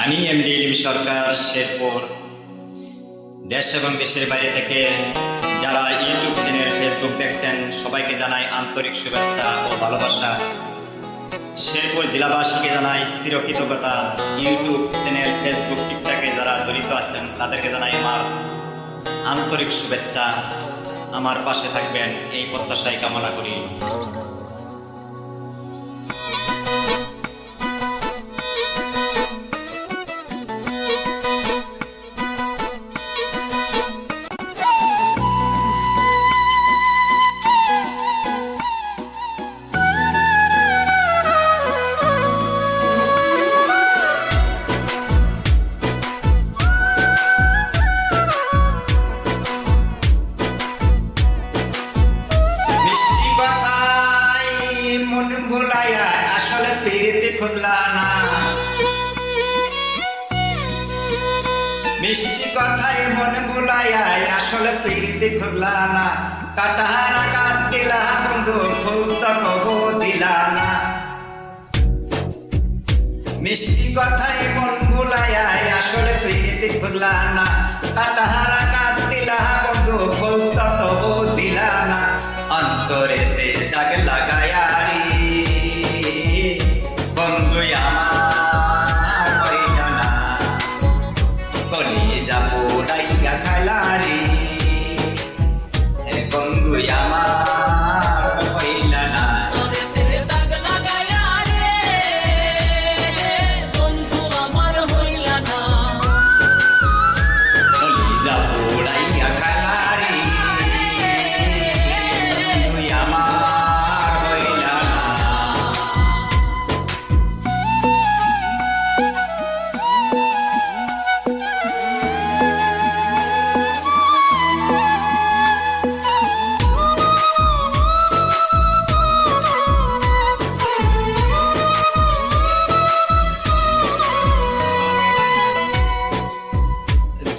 আমি এমডি ইলিম সরকার শেরপুর। দেশ এবং দেশের বাইরে থেকে যারা ইউটিউব চ্যানেল ফেসবুক দেখছেন সবাইকে জানাই আন্তরিক শুভেচ্ছা ও ভালোবাসা। শেরপুর জেলাবাসীকে জানাই চিরকৃতজ্ঞতা। ইউটিউব চ্যানেল ফেসবুক টিকটকে যারা জড়িত আছেন তাদেরকে জানাই আমার আন্তরিক শুভেচ্ছা। আমার পাশে থাকবেন এই প্রত্যাশাই কামনা করি। আসলে পেরেতে খুঁজলা না, মিষ্টি কথায় মন বুলাইয়া আসলে পেরেতে খুঁজলা না। কাটাহারা কাট দিলা বন্ধু ফুল তো কবো দিলা না। মিষ্টি কথায় মন বুলাইয়া আসলে পেরেতে খুঁজলা না। কাটাহারা কাট দিলা বন্ধু ফুল তো কবো দিলা না। অন্তরেতে দাগ লাগায়া বন্ধু আমার হইল না, কলিজা পোড়াইয়া খাইলারি বন্ধু আমার হইল না। কলিজা পোড়াইয়া খাইলারি বন্ধু আমার হইল না।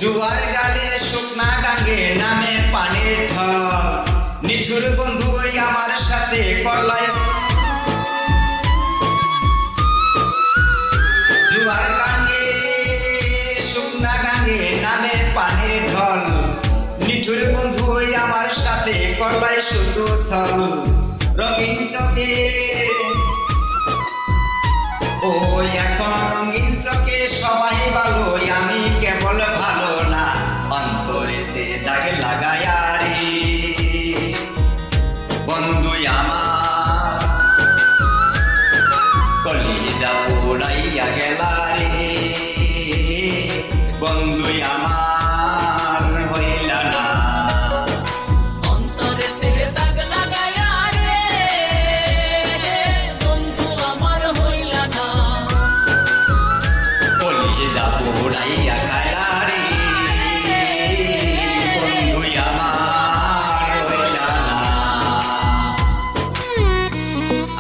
জুয়ার গালে শুকনা গাঙ্গে নামে পানির ঢল, নিঠুর বন্ধু আমার সাথে করলাই। জুয়ার গাঙ্গে শুকনা গাঙ্গে নামে পানির ঢল, নিঠুর বন্ধু আমার সাথে করলাই শুধু ছল। রঙিন চোখে ও এখন রঙিন চোখে সবাই ভালো, আমি কেবল ভালো না। অন্তরেতে দাগ লাগায়া রে বন্ধু আমার, কলিজা পোড়াইয়া গেলা রে বন্ধু আমার হইল না। কলিজা পোড়াইয়া খাইলা রে বন্ধু আমার হইল না।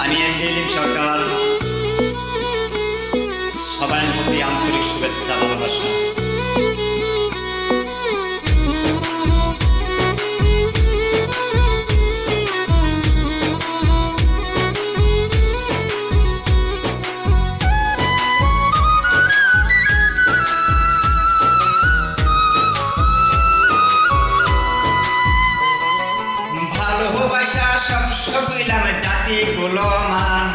আমি এমডি ইলিম সরকার, সবার প্রতি আন্তরিক শুভেচ্ছা ভালোবাসা। ভালোবাসা সব সবিলাম জাতি গুলমান,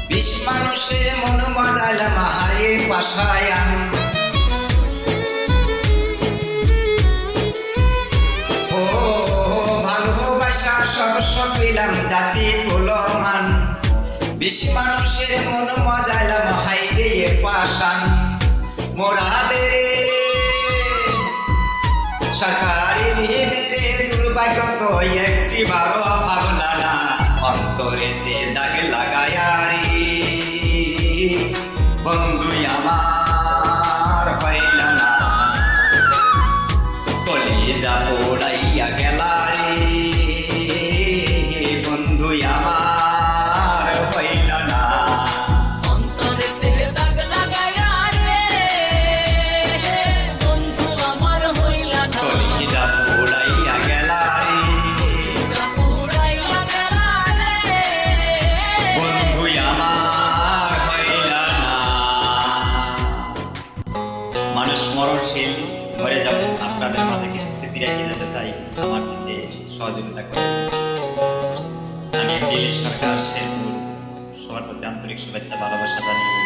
বিশ মানুষের মন মজালাম হারে পাশায়ান। ও ভালোবাসা সব সবিলাম জাতি গুলমান, বিশ মানুষের মন মজালাম হাইরে পাশান। মোরাদের সরকারি মেরে দুর্ভাগ্য তো একটি বারো ভাবলা না। অন্তরেতে দাগ লাগায়া রে বন্ধু আমার হইল না। কলিজা পোড়াইয়া গেলা রে বন্ধু আমার হইল না। কলিজা পোড়াইয়া গেলা রে বন্ধু আমার হইল না। মরণশীল মরে যাব, আপনাদের মাঝে কিছু স্মৃতি রেখে যেতে চাই, আমার কাছে সহযোগিতা করেন। আমি এমডি সরকার শেরপুর, সবার প্রতি আন্তরিক শুভেচ্ছা ভালোবাসা জানিয়ে